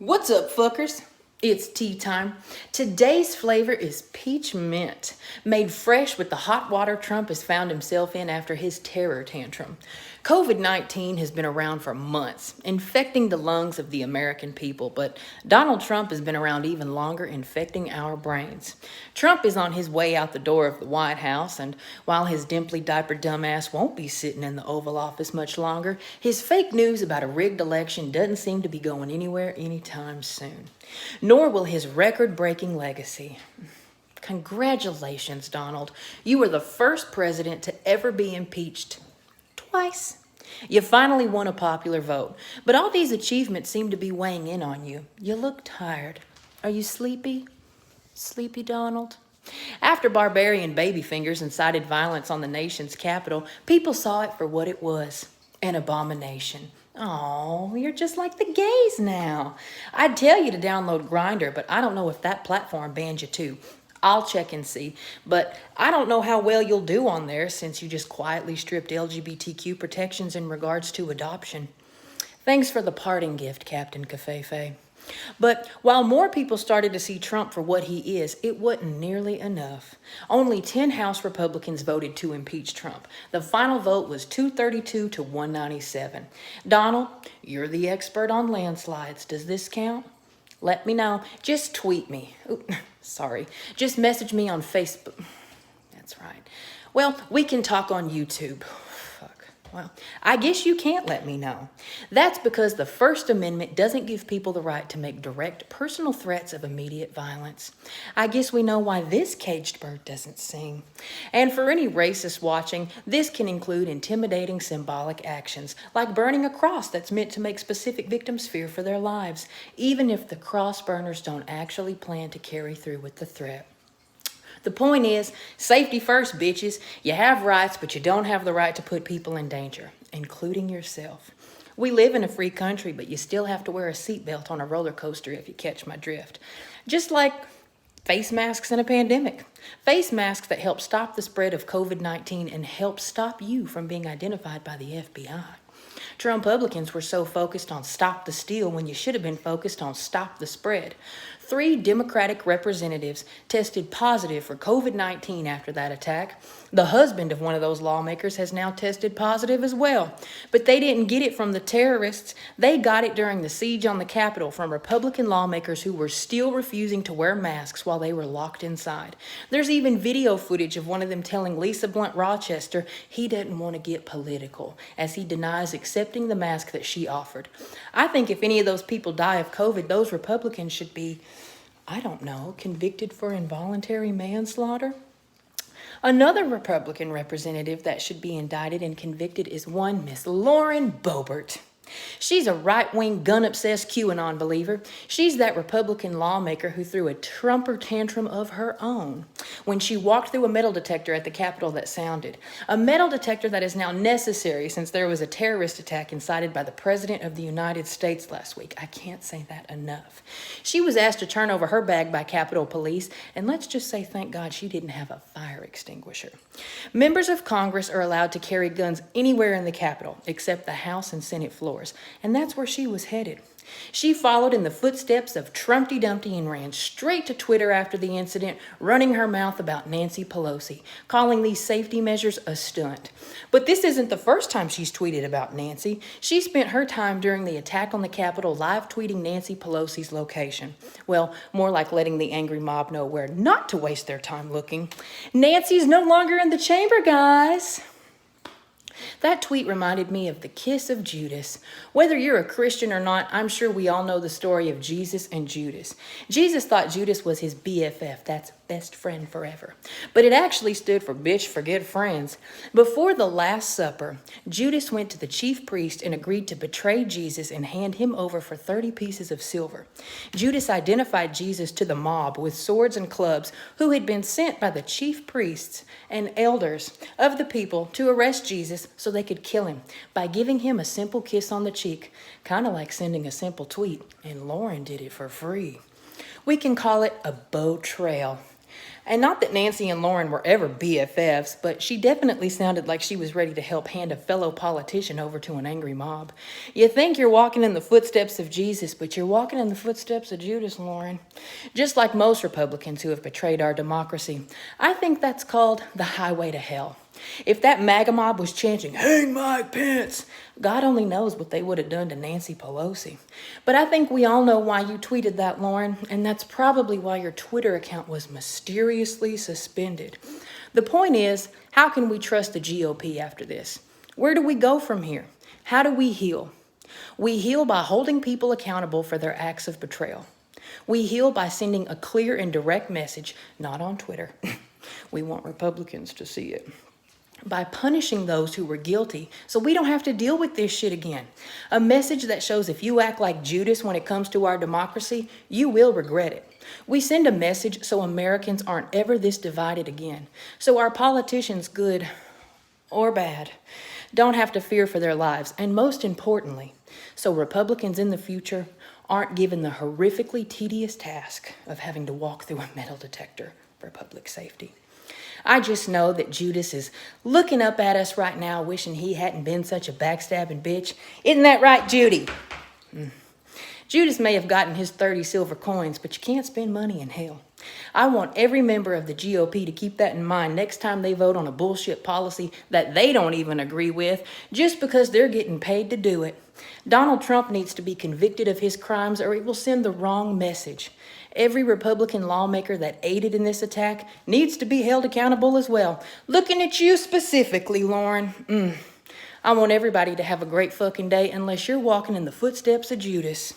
What's up, fuckers? It's tea time. Today's flavor is peach mint, made fresh with the hot water Trump has found himself in after his terror tantrum. COVID-19 has been around for months, infecting the lungs of the American people, but Donald Trump has been around even longer, infecting our brains. Trump is on his way out the door of the White House, and while his dimply diapered dumbass won't be sitting in the Oval Office much longer, his fake news about a rigged election doesn't seem to be going anywhere anytime soon. Nor will his record-breaking legacy. Congratulations, Donald. You were the first president to ever be impeached. Twice. You finally won a popular vote, but all these achievements seem to be weighing in on you. You look tired. Are you sleepy? Sleepy, Donald? After barbarian baby fingers incited violence on the nation's capital, people saw it for what it was, an abomination. Oh, you're just like the gays now. I'd tell you to download Grindr, but I don't know if that platform bans you too. I'll check and see, but I don't know how well you'll do on there since you just quietly stripped LGBTQ protections in regards to adoption. Thanks for the parting gift, Captain Cafefe. But while more people started to see Trump for what he is, it wasn't nearly enough. Only 10 House Republicans voted to impeach Trump. The final vote was 232 to 197. Donald, you're the expert on landslides. Does this count? Let me know. Just tweet me. Ooh, sorry. Just message me on Facebook. That's right. Well, we can talk on YouTube. Fuck. Well, I guess you can't let me know. That's because the First Amendment doesn't give people the right to make direct personal threats of immediate violence. I guess we know why this caged bird doesn't sing. And for any racist watching, this can include intimidating symbolic actions, like burning a cross that's meant to make specific victims fear for their lives, even if the cross burners don't actually plan to carry through with the threat. The point is, safety first, bitches. You have rights, but you don't have the right to put people in danger, including yourself. We live in a free country, but you still have to wear a seatbelt on a roller coaster if you catch my drift. Just like face masks in a pandemic. Face masks that help stop the spread of COVID-19 and help stop you from being identified by the FBI. Trumppublicans were so focused on stop the steal when you should have been focused on stop the spread. 3 Democratic representatives tested positive for COVID-19 after that attack. The husband of one of those lawmakers has now tested positive as well. But they didn't get it from the terrorists. They got it during the siege on the Capitol from Republican lawmakers who were still refusing to wear masks while they were locked inside. There's even video footage of one of them telling Lisa Blunt Rochester he doesn't want to get political, as he denies accepting the mask that she offered. I think if any of those people die of COVID, those Republicans should be, I don't know, convicted for involuntary manslaughter? Another Republican representative that should be indicted and convicted is one Miss Lauren Boebert. She's a right-wing, gun-obsessed QAnon believer. She's that Republican lawmaker who threw a Trumper tantrum of her own when she walked through a metal detector at the Capitol that sounded. A metal detector that is now necessary since there was a terrorist attack incited by the President of the United States last week. I can't say that enough. She was asked to turn over her bag by Capitol Police, and let's just say thank God she didn't have a fire extinguisher. Members of Congress are allowed to carry guns anywhere in the Capitol, except the House and Senate floors. And that's where she was headed. She followed in the footsteps of Trumpty Dumpty and ran straight to Twitter after the incident, running her mouth about Nancy Pelosi, calling these safety measures a stunt. But this isn't the first time she's tweeted about Nancy. She spent her time during the attack on the Capitol live tweeting Nancy Pelosi's location. Well, more like letting the angry mob know where not to waste their time looking. Nancy's no longer in the chamber, guys. That tweet reminded me of the kiss of Judas. Whether you're a Christian or not, I'm sure we all know the story of Jesus and Judas. Jesus thought Judas was his BFF, that's best friend forever. But it actually stood for bitch forget friends. Before the Last Supper, Judas went to the chief priest and agreed to betray Jesus and hand him over for 30 pieces of silver. Judas identified Jesus to the mob with swords and clubs who had been sent by the chief priests and elders of the people to arrest Jesus so they could kill him by giving him a simple kiss on the cheek, kind of like sending a simple tweet, and Lauren did it for free. We can call it a betrayal. And not that Nancy and Lauren were ever BFFs, but she definitely sounded like she was ready to help hand a fellow politician over to an angry mob. You think you're walking in the footsteps of Jesus, but you're walking in the footsteps of Judas, Lauren. Just like most Republicans who have betrayed our democracy, I think that's called the highway to hell. If that MAGA mob was chanting, "Hang Mike Pence," God only knows what they would have done to Nancy Pelosi. But I think we all know why you tweeted that, Lauren, and that's probably why your Twitter account was mysteriously suspended. The point is, how can we trust the GOP after this? Where do we go from here? How do we heal? We heal by holding people accountable for their acts of betrayal. We heal by sending a clear and direct message, not on Twitter. We want Republicans to see it. By punishing those who were guilty so we don't have to deal with this shit again. A message that shows if you act like Judas when it comes to our democracy, you will regret it. We send a message so Americans aren't ever this divided again. So our politicians, good or bad, don't have to fear for their lives. And most importantly, so Republicans in the future aren't given the horrifically tedious task of having to walk through a metal detector for public safety. I just know that Judas is looking up at us right now, wishing he hadn't been such a backstabbing bitch. Isn't that right, Judy? Judas may have gotten his 30 silver coins, but you can't spend money in hell. I want every member of the GOP to keep that in mind next time they vote on a bullshit policy that they don't even agree with, just because they're getting paid to do it. Donald Trump needs to be convicted of his crimes or it will send the wrong message. Every Republican lawmaker that aided in this attack needs to be held accountable as well. Looking at you specifically, Lauren. I want everybody to have a great fucking day unless you're walking in the footsteps of Judas.